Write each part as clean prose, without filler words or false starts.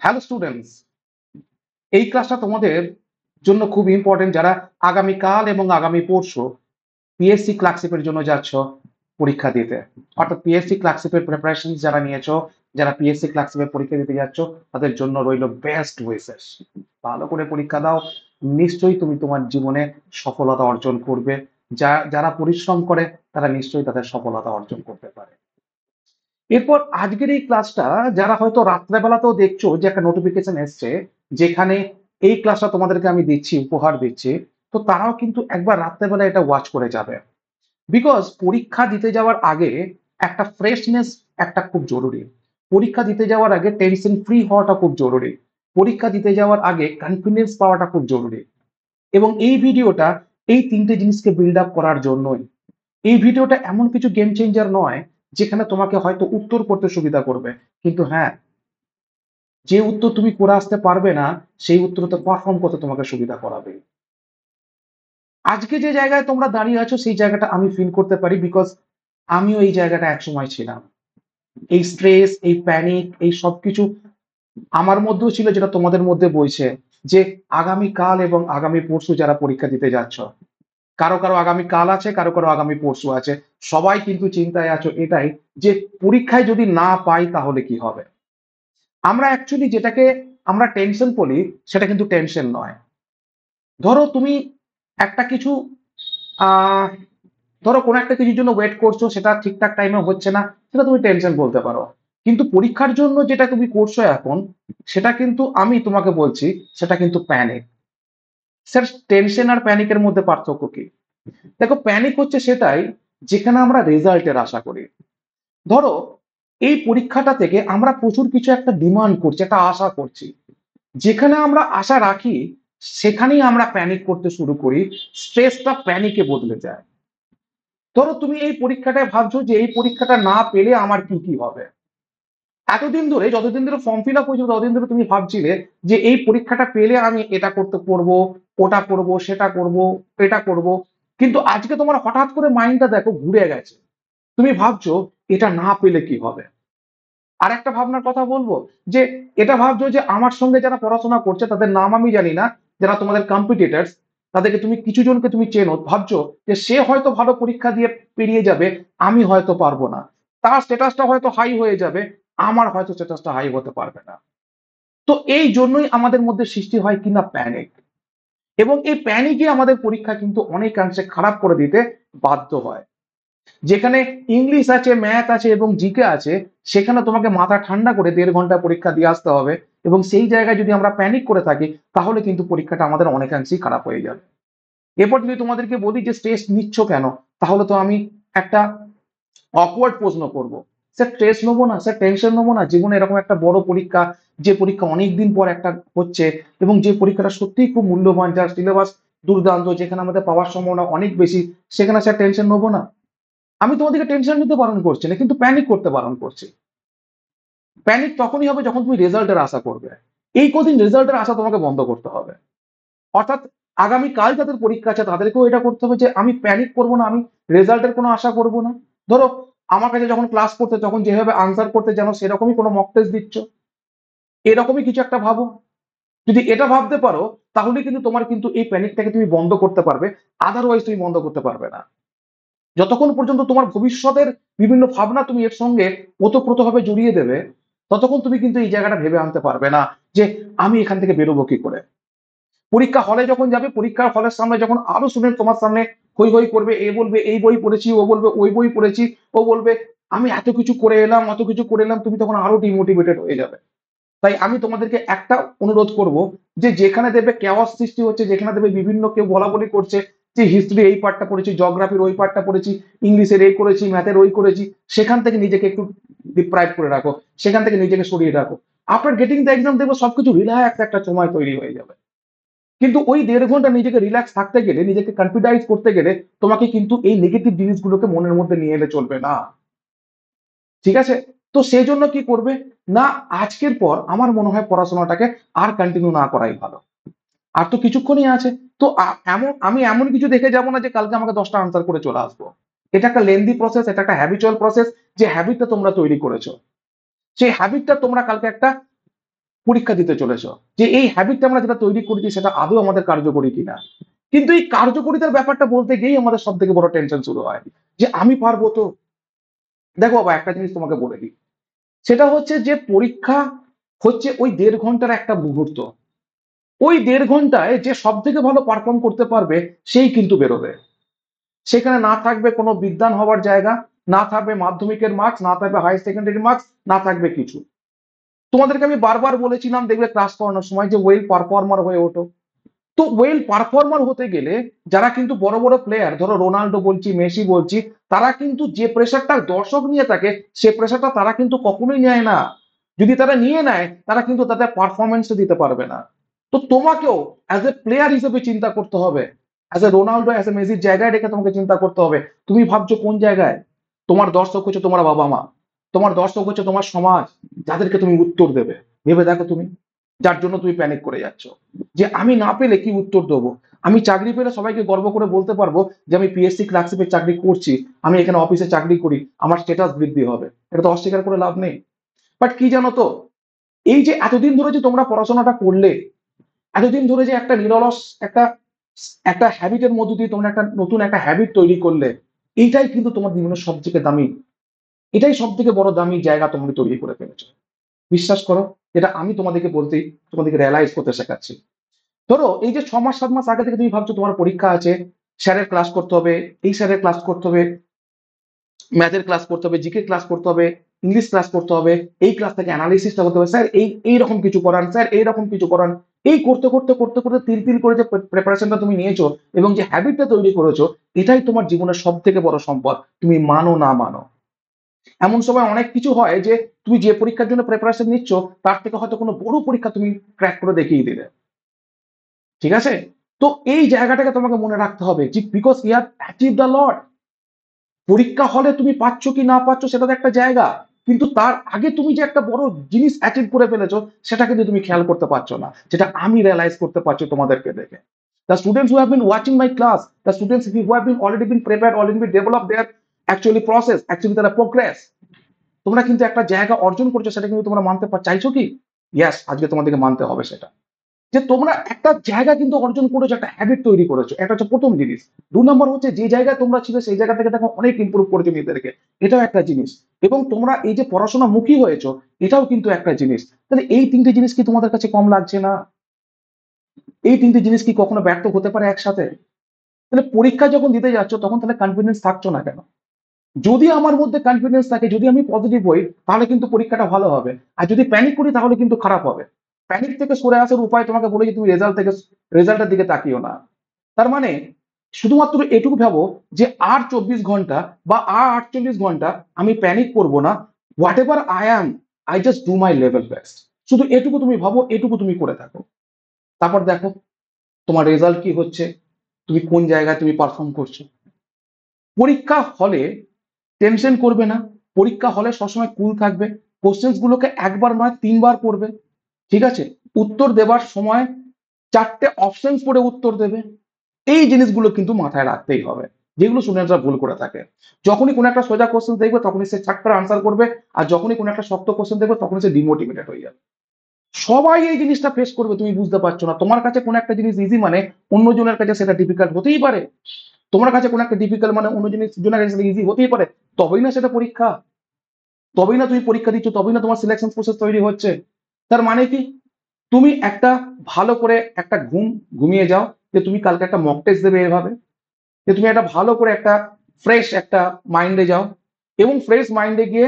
Hello students, এই ক্লাসটা তোমাদের জন্য খুব ইম্পর্টেন্ট যারা আগামীকাল এবং আগামী পরশু পিএসসি ক্লার্কশিপের জন্য যাচ্ছ পরীক্ষা দিতে। অর্থাৎ পিএসসি ক্লার্কশিপের প্রিপারেশন যারা নিয়েছো, যারা পিএসসি ক্লার্কশিপের পরীক্ষা দিতে যাচ্ছ, তাদের জন্য রইল বেস্ট উইশেস। ভালো করে পরীক্ষা দাও, নিশ্চয়ই তুমি তোমার জীবনে সফলতা অর্জন করবে। যারা পরিশ্রম করে তারা নিশ্চয়ই তাদের সফলতা অর্জন করতে পারে। এরপর আজকের এই ক্লাসটা যারা হয়তো রাত্রেবেলাতেও দেখছো যে একটা নোটিফিকেশন এসছে যেখানে এই ক্লাসটা তোমাদেরকে আমি দিচ্ছি, উপহার দিচ্ছি, তো তারাও কিন্তু একবার রাত্রেবেলা এটা ওয়াচ করে যাবে। বিকজ পরীক্ষা দিতে যাওয়ার আগে একটা ফ্রেশনেস একটা খুব জরুরি। পরীক্ষা দিতে যাওয়ার আগে টেনশন ফ্রি হওয়াটা খুব জরুরি। পরীক্ষা দিতে যাওয়ার আগে কনফিডেন্স পাওয়াটা খুব জরুরি। এবং এই ভিডিওটা এই তিনটে জিনিসকে বিল্ড আপ করার জন্যই। এই ভিডিওটা এমন কিছু গেম চেঞ্জার নয় যেখানে তোমাকে হয়তো উত্তর করতে সুবিধা করবে, কিন্তু হ্যাঁ, যে উত্তর তুমি করে আসতে পারবে না সেই উত্তরতে পারফর্ম করতে তোমাকে সুবিধা করাবে। আজকে যে জায়গায় তোমরা দাঁড়িয়ে আছো সেই জায়গাটা আমি ফিল করতে পারি, বিকজ আমিও এই জায়গাটা একসময় ছিলাম। এই স্ট্রেস, এই প্যানিক, এই সবকিছু আমার মধ্যেও ছিল, যেটা তোমাদের মধ্যে বইছে। যে আগামী কাল এবং আগামী পরশু যারা পরীক্ষা দিতে যাচ্ছ, কারো কারো আগামী কাল আছে, কারো কারো আগামী পরশু আছে, সবাই কিন্তু চিন্তায় আছো এটাই যে পরীক্ষায় যদি না পাই তাহলে কি হবে। আমরা অ্যাকচুয়ালি যেটাকে আমরা টেনশন বলি সেটা কিন্তু টেনশন নয়। ধরো তুমি একটা কিছু আহ ধরো কোনো একটা কিছুর জন্য ওয়েট করছো, সেটা ঠিকঠাক টাইমে হচ্ছে না, সেটা তুমি টেনশন বলতে পারো। কিন্তু পরীক্ষার জন্য যেটা তুমি করছো এখন, সেটা কিন্তু আমি তোমাকে বলছি সেটা কিন্তু প্যানিক। স্যার, টেনশন আর প্যানিকের মধ্যে পার্থক্য কি? দেখো, প্যানিক হচ্ছে সেটাই যেখানে আমরা রেজাল্টের আশা করি। ধরো এই পরীক্ষাটা থেকে আমরা প্রচুর কিছু একটা ডিমান্ড করছি, একটা আশা করছি, যেখানে আমরা আশা রাখি সেখানেই আমরা প্যানিক করতে শুরু করি। স্ট্রেসটা প্যানিকে বদলে যায়। ধরো তুমি এই পরীক্ষাটায় ভাবছো যে এই পরীক্ষাটা না পেলে আমার কি কি হবে। এতদিন ধরে, যতদিন ধরে ফর্ম ফিল আপ হয়েছিল, ততদিন ধরে তুমি ভাবছিলে যে এই পরীক্ষাটা পেলে আমি এটা করতে পারবো, ওটা করব, সেটা করব, এটা করব। কিন্তু আজকে তোমার হঠাৎ করে মাইন্ডটা দেখো ঘুরে গেছে। তুমি ভাবছো এটা না পেলে কি হবে। আর একটা ভাবনার কথা বলবো, যে এটা ভাবছো যে আমার সঙ্গে যারা পড়াশোনা করছে তাদের নাম আমি জানি না, যারা তোমাদের কম্পিটিটরস, তাদেরকে তুমি কিছু জনকে তুমি চেনো, ভাবছো যে সে হয়তো ভালো পরীক্ষা দিয়ে পেরিয়ে যাবে, আমি হয়তো পারবো না। তার স্ট্যাটাসটা হয়তো হাই হয়ে যাবে, আমার হয়তো স্ট্যাটাসটা হাই হতে পারবে না। তো এই জন্যই আমাদের মধ্যে সৃষ্টি হয় কিনা প্যানিক। এবং এই প্যানিকই আমাদের পরীক্ষা কিন্তু অনেকাংশে খারাপ করে দিতে বাধ্য হয়। যেখানে ইংলিশ আছে, ম্যাথ আছে এবং জিকে আছে, সেখানে তোমাকে মাথা ঠান্ডা করে 1.5 ঘন্টা পরীক্ষা দিয়ে আসতে হবে। এবং সেই জায়গায় যদি আমরা প্যানিক করে থাকি তাহলে কিন্তু পরীক্ষাটা আমাদের অনেকাংশেই খারাপ হয়ে যাবে। এরপর যদি তোমাদেরকে বলি যে স্ট্রেস নিচ্ছ কেন, তাহলে তো আমি একটা অকওয়ার্ড প্রশ্ন করব। স্যার, স্ট্রেস নেবো না, স্যার টেনশন নেবো না, জীবনে এরকম একটা বড় পরীক্ষা, যে পরীক্ষা অনেকদিন পর একটা হচ্ছে, এবং যে পরীক্ষাটা সত্যিই খুব মূল্যবান, যার সিলেবাস দুর্দান্ত, যেখানে আমাদের পাওয়ার সম্ভাবনা অনেক বেশি, সেখানে স্যার টেনশন নেবো না? আমি তোমাদেরকে টেনশন নিতে বারণ করছি না, কিন্তু প্যানিক করতে বারণ করছি। প্যানিক তখনই হবে যখন তুমি রেজাল্টের আশা করবে। এই কদিন রেজাল্টের আশা তোমাকে বন্ধ করতে হবে। অর্থাৎ আগামী কাল যাদের পরীক্ষা আছে তাদেরকেও এটা করতে হবে যে আমি প্যানিক করবো না, আমি রেজাল্টের কোনো আশা করবো না। ধরো আমার কাছে যখন ক্লাস করতে, তখন যেভাবে আনসার করতে জানো সেরকমই কোনো মক টেস্ট দিচ্ছ, এরকমই কিছু একটা ভাবো। যদি এটা ভাবতে পারো তাহলে কিন্তু তোমার কিন্তু এই প্যানিকটাকে তুমি বন্ধ করতে পারবে, আদারওয়াইজ তুমি বন্ধ করতে পারবে না। যতক্ষণ পর্যন্ত তোমার ভবিষ্যতের বিভিন্ন ভাবনা তুমি এর সঙ্গে ওতপ্রোতভাবে জড়িয়ে দেবে, ততক্ষণ তুমি কিন্তু এই জায়গাটা ভেবে আনতে পারবে না যে আমি এখান থেকে বেরোবো কি করে। পরীক্ষা হলে যখন যাবে, পরীক্ষার হলের সামনে যখন আরো স্টুডেন্ট তোমার সামনে হই হই করবে, এ বলবে এই বই পড়েছি, ও বলবে ওই বই পড়েছি, ও বলবে আমি এত কিছু করে এলাম, অত কিছু করে এলাম, তুমি তখন আরো ডিমোটিভেটেড হয়ে যাবে। তাই আমি তোমাদেরকে একটা অনুরোধ করব, যে যেখানে দেখবে কেওয়াস সৃষ্টি হচ্ছে, যেখানে দেখবে বিভিন্ন কেউ বলা বলি করছে যে হিস্ট্রি এই পার্টটা পড়েছি, জিওগ্রাফির ওই পার্টটা পড়েছি, ইংলিশের এই করেছি, ম্যাথের ওই করেছি, সেখান থেকে নিজেকে একটু ডিপ্রাইভ করে রাখো, সেখান থেকে নিজেকে সরিয়ে রাখো। আফটার গেটিং দ্য এক্সাম দেখবো সবকিছু রিল্যাক্স একটা সময় তৈরি হয়ে যাবে। কিন্তু ওই 1.5 ঘন্টা নিজেকে রিল্যাক্স থাকতে গেলে, নিজেকে কনফিডাইজ করতে গেলে, তোমাকে কিন্তু এই নেগেটিভ জিনিসগুলোকে মনের মধ্যে নিয়ে এলে চলবে না। ঠিক আছে? তো সেই জন্য কি করবে না, আজকের পর আমার মনে হয় পড়াশোনাটাকে আর কন্টিনিউ না করাই ভালো। আর তো কিছুক্ষণই আছে। তো আমি এমন কিছু দেখে যাব না যে কালকে আমাকে 10টা আনসার করে চলে আসবো। এটা একটা লেন্দি প্রসেস, এটা একটা হ্যাবিচুয়াল প্রসেস। যে হ্যাবিটটা তোমরা তৈরি করেছো, সেই হ্যাবিটটা তোমরা কালকে একটা পরীক্ষা দিতে চলেছো, যে এই হ্যাবিটটা আমরা যেটা তৈরি করেছি সেটা আদৌ আমাদের কার্যকরী কিনা। কিন্তু এই কার্যকরিতার ব্যাপারটা বলতে গিয়েই আমাদের সব থেকে বড় টেনশন শুরু হয়, যে আমি পারবো তো। দেখো বাবা, একটা জিনিস তোমাকে বলে দিই, সেটা হচ্ছে যে পরীক্ষা হচ্ছে ওই 1.5 ঘন্টার একটা মুহূর্ত। ওই 1.5 ঘন্টায় যে সব থেকে ভালো পারফর্ম করতে পারবে সেই কিন্তু বেরোবে। সেখানে না থাকবে কোনো বিদ্বান হওয়ার জায়গা, না থাকবে মাধ্যমিকের মার্কস, না থাকবে হায়ার সেকেন্ডারি মার্কস, না থাকবে কিছু। তোমাদেরকে আমি বারবার বলেছিলাম, দেখবে ক্লাস করানোর সময়, যে ওয়েল পারফর্মার হয়ে ওঠো। তো ওয়েল পারফর্মার হতে গেলে যারা কিন্তু বড় বড় প্লেয়ার, ধরো রোনাল্ডো বলছি, মেসি বলছি, তারা কিন্তু যে প্রেশারটা দর্শক নিয়ে থাকে, সে প্রেশারটা তারা কিন্তু কখনোই নেয় না। যদি তারা নিয়ে নেয়, তারা কিন্তু তাদের পারফরমেন্স দিতে পারবে না। তো তোমাকেও অ্যাজ এ প্লেয়ার হিসেবে চিন্তা করতে হবে, as a Ronaldo, as a মেসির জায়গায় রেখে তোমাকে চিন্তা করতে হবে। তুমি ভাবছো কোন জায়গায়? তোমার দর্শক হচ্ছে তোমার বাবা মা, তোমার দর্শক হচ্ছে তোমার সমাজ, যাদেরকে তুমি উত্তর দেবে। ভেবে দেখো তুমি, যার জন্য তুমি প্যানিক করে যাচ্ছ, যে আমি না পেলে কি উত্তর দেবো। আমি চাকরি পেলে সবাইকে গর্ব করে বলতে পারবো যে আমি পিএসসি ক্লার্কশিপের চাকরি করছি, আমি এখানে অফিসে চাকরি করি, আমার স্ট্যাটাস বৃদ্ধি হবে। এটা তো অস্বীকার করে লাভ নেই। বাট কি জানো তো, এই যে এতদিন ধরে যে তোমরা পড়াশোনাটা করলে, এতদিন ধরে যে একটা নিরলস একটা একটা হ্যাবিটের মধ্য দিয়ে তোমরা একটা নতুন একটা হ্যাবিট তৈরি করলে, এইটাই কিন্তু তোমার জীবনের সব থেকে দামি, এটাই সব থেকে বড় দামি জায়গা তোমরা তৈরি করে ফেলেছো। বিশ্বাস করো, যেটা আমি তোমাদেরকে বলতেই, তোমাদেরকে রিয়ালাইজ করতে শেখাচ্ছি। ধরো এই যে 6 মাস 7 মাস আগে থেকে তুমি ভাবছো তোমার পরীক্ষা আছে, স্যারের ক্লাস করতে হবে, এই স্যারের ক্লাস করতে হবে, ম্যাথের ক্লাস করতে হবে, জিকে ক্লাস করতে হবে, ইংলিশ ক্লাস করতে হবে, এই ক্লাস থেকে অ্যানালিসিসটা করতে হবে, স্যার এইরকম কিছু করান, স্যার এইরকম কিছু করান। এই করতে করতে করতে করতে তিল তিল করে যে প্রিপারেশনটা তুমি নিয়েছো এবং যে হ্যাবিটটা তৈরি করেছো, এটাই তোমার জীবনের সব থেকে বড় সম্পদ, তুমি মানো না মানো। এমন সময় অনেক কিছু হয় যে তুমি যে পরীক্ষার জন্য প্রিপারেশন নিচ্ছ, তার থেকে হয়তো কোনো বড় পরীক্ষা তুমি ক্র্যাক করে দেখিয়ে দিলে। ঠিক আছে? তো এই জায়গাটাকে তোমাকে মনে রাখতে হবে, যে because you have achieve the lot. পরীক্ষা হলে তুমি পাচ্ছ কি না পাচ্ছ সেটা তো একটা জায়গা, কিন্তু তার আগে তুমি যে একটা বড় জিনিস অ্যাচিভ করে ফেলেছো, সেটা কিন্তু তুমি খেয়াল করতে পারছো না, যেটা আমি রিয়ালাইজ করতে পারছি তোমাদেরকে দেখে। The students who have been watching my class, the students who have been already been prepared, already been developed their actually process, actually তারা progress, তোমরা কিন্তু একটা জায়গা অর্জন করছো, সেটা কিন্তু তোমরা মানতে চাইছো কি? ইয়েস, আজকে তোমাদেরকে মানতে হবে সেটা, যে তোমরা একটা জায়গা কিন্তু অর্জন করেছো, একটা হ্যাবিট তৈরি করেছো। এটা হচ্ছে প্রথম জিনিস। 2 নম্বর হচ্ছে, যে জায়গায় তোমরা ছিল সেই জায়গা থেকে দেখো অনেক ইমপ্রুভ করেছো নিজেদেরকে, এটাও একটা জিনিস। এবং তোমরা এই যে পড়াশোনা মুখী হয়েছো, এটাও কিন্তু একটা জিনিস। তাহলে এই 3টে জিনিস কি তোমাদের কাছে কম লাগছে না? এই 3টে জিনিস কি কখনো ব্যর্থ হতে পারে একসাথে? তাহলে পরীক্ষা যখন দিতে যাচ্ছ, তখন তাহলে কনফিডেন্স থাকছো না কেন? যদি আমার মধ্যে কনফিডেন্স থাকে, যদি আমি পজিটিভ হই, তাহলে কিন্তু পরীক্ষাটা ভালো হবে। আর যদি প্যানিক করি, তাহলে কিন্তু খারাপ হবে। প্যানিক থেকে সরে আসার উপায় তোমাকে বলেছি, তুমি রেজাল্টের দিকে তাকিও না। তার মানে শুধুমাত্র এটুকু ভাবো, যে আর 24 ঘন্টা বা আর 48 ঘন্টা আমি প্যানিক করব না। What ever I am, I just do my level best. শুধু এটুকু তুমি ভাবো, এটুকু তুমি করে থাকো। তারপর দেখো তোমার রেজাল্ট কি হচ্ছে, তুমি কোন জায়গায় তুমি পারফর্ম করছো। পরীক্ষা হলে টেনশন করবে না। পরীক্ষা হলে সবসময় কুল থাকবে। কোশ্চেন্স গুলোকে একবার নয় 3বার পড়বে। ঠিক আছে? উত্তর দেবার সময় 4টে অপশনস পড়ে উত্তর দেবে। এই জিনিসগুলো কিন্তু মাথায় রাখতেই হবে, যেগুলো স্টুডেন্টরা ভুল করে থাকে। যখনই কোনো একটা সোজা কোশ্চেন দেখবে, তখনই সে ছাট করে আনসার করবে। আর যখনই কোনো একটা শক্ত কোশ্চেন দেখবে, তখনই সে ডিমোটিভেটেড হয়ে যাবে। সবাই এই জিনিসটা ফেস করবে, তুমি বুঝতে পারছো না। তোমার কাছে কোনো একটা জিনিস ইজি মানে অন্যজনের কাছে সেটা ডিফিকাল্ট হতেই পারে। তোমার কাছে কোনো একটা ডিফিকাল্ট মানে অন্য জনের কাছে সেটা ইজি হতেই পারে। তবেই না সেটা পরীক্ষা, তবেই না তুমি পরীক্ষা দিচ্ছ, তবেই না তোমার সিলেকশন প্রসেস তৈরি হচ্ছে। তার মানে কি, তুমি একটা ভালো করে একটা ঘুমিয়ে যাও, যে তুমি কালকে একটা মক টেস্ট দেবে এভাবে, যে তুমি একটা ভালো করে একটা ফ্রেশ একটা মাইন্ডে যাও, এবং ফ্রেশ মাইন্ডে গিয়ে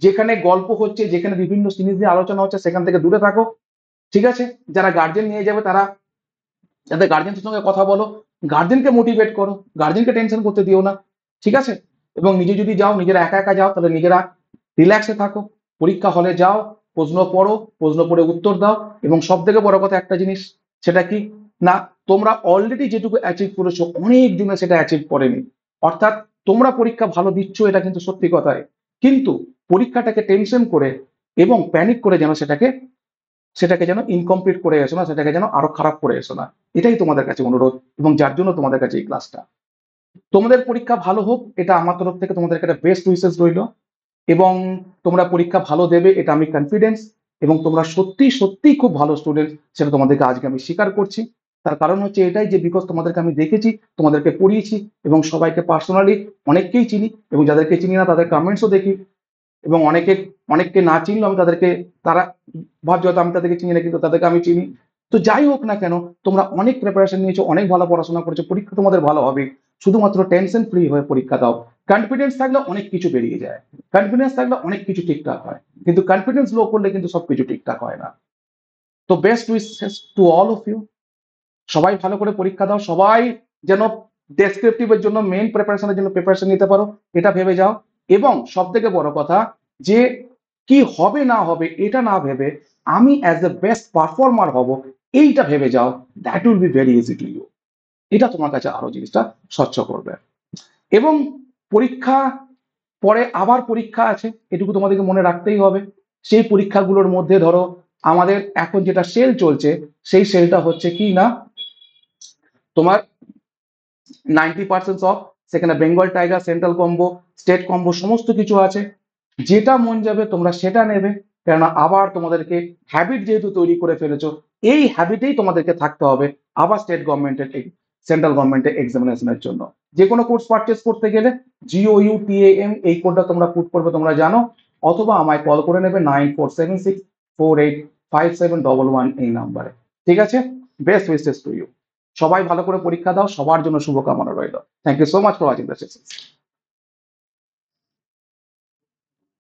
যেখানে গল্প হচ্ছে, যেখানে বিভিন্ন জিনিস নিয়ে আলোচনা হচ্ছে, সেখান থেকে দূরে থাকো। ঠিক আছে? যারা গার্জেন নিয়ে যাবে, তারা যাদের গার্জেনের সঙ্গে কথা বলো, গার্জেনকে মোটিভেট করো, গার্জেনকে টেনশন করতে দিও না। ঠিক আছে? এবং নিজে যদি যাও, নিজেরা একা একা যাও, তাহলে নিজেরা রিল্যাক্সে থাকো। পরীক্ষা হলে যাও, প্রশ্ন পড়ো, প্রশ্ন পড়ে উত্তর দাও। এবং সব থেকে বড় কথা একটা জিনিস, সেটা কি না, তোমরা অলরেডি যেটুকু অ্যাচিভ করেছো, অনেক জনে সেটা অ্যাচিভ করেনি। অর্থাৎ তোমরা পরীক্ষা ভালো দিচ্ছ, এটা কিন্তু সত্যি কথাই। কিন্তু পরীক্ষাটাকে টেনশন করে এবং প্যানিক করে যেন সেটাকে যেন ইনকমপ্লিট করে এসো না, সেটাকে যেন আরো খারাপ করে এসো না। এটাই তোমাদের কাছে অনুরোধ, এবং যার জন্য তোমাদের কাছে এই ক্লাসটা। তোমাদের পরীক্ষা ভালো হোক, এটা আমার তরফ থেকে তোমাদেরকে একটা বেস্ট উইসেস রইল। এবং তোমরা পরীক্ষা ভালো দেবে, এটা আমি কনফিডেন্স। এবং তোমরা সত্যি সত্যিই খুব ভালো স্টুডেন্ট, সেটা তোমাদেরকে আজকে আমি স্বীকার করছি। তার কারণ হচ্ছে এটাই যে বিকজ তোমাদেরকে আমি দেখেছি, তোমাদেরকে পড়িয়েছি এবং সবাইকে পার্সোনালি অনেককেই চিনি, এবং যাদেরকে চিনি না তাদের কমেন্টসও দেখি, এবং অনেককে না চিনলেও আমি তাদেরকে, তারা ভাবছে হয়তো আমি তাদেরকে চিনি না, কিন্তু তাদেরকে আমি চিনি। তো যাই হোক না কেন, তোমরা অনেক প্রিপারেশন নিয়েছো, অনেক ভালো পড়াশোনা করেছো, পরীক্ষা তোমাদের ভালো হবে। শুধুমাত্র টেনশন ফ্রি হয়ে পরীক্ষা দাও। কনফিডেন্স থাকলে অনেক কিছু বেরিয়ে যায়, কনফিডেন্স থাকলে অনেক কিছু ঠিকঠাক হয়, কিন্তু কনফিডেন্স লো করলে কিন্তু সবকিছু ঠিকঠাক হয় না। তো best wishes to all of you. সবাই ভালো করে পরীক্ষা দাও, সবাই যেন ডেসক্রিপটিভের জন্য, মেইন প্রিপারেশনের জন্য প্রিপারেশন নিতে পারো, এটা ভেবে যাও। এবং সব থেকে বড় কথা, যে কি হবে না হবে এটা না ভেবে আমি অ্যাজ এ বেস্ট পারফর্মার হব, এইটা ভেবে যাও। That will be very easy to you. এটা তোমার কাছে আরো জিনিসটা স্বচ্ছ করবে। এবং পরীক্ষা পরে আবার পরীক্ষা আছে, এটুকু তোমাদেরকে মনে রাখতেই হবে। সেই পরীক্ষাগুলোর মধ্যে ধরো আমাদের এখন যেটা সেল চলছে, সেই সেলটা হচ্ছে কি না, তোমার 90% অফ। সেখানে Bengal tiger, central combo, state combo সমস্ত কিছু আছে। যেটা মন যাবে তোমরা সেটা নেবে, কেননা আবার তোমাদেরকে হ্যাবিট যেহেতু তৈরি করে ফেলেছো, এই হ্যাবিটেই তোমাদেরকে থাকতে হবে আবার স্টেট গভর্নমেন্টের, সেন্ট্রাল গভর্নমেন্টের এক্সামিনেশনের জন্য। যে কোনো কোর্স পারচেস করতে গেলে GOUTAM এই কোডটা তোমরা পুট করবে, তোমরা জানো, অথবা আমায় কল করে নেবে 9476485711 এই নাম্বারে। ঠিক আছে? Best wishes to you. সবাই ভালো করে পরীক্ষা দাও, সবার জন্য শুভকামনা রইল। Thank you so much for watching the session.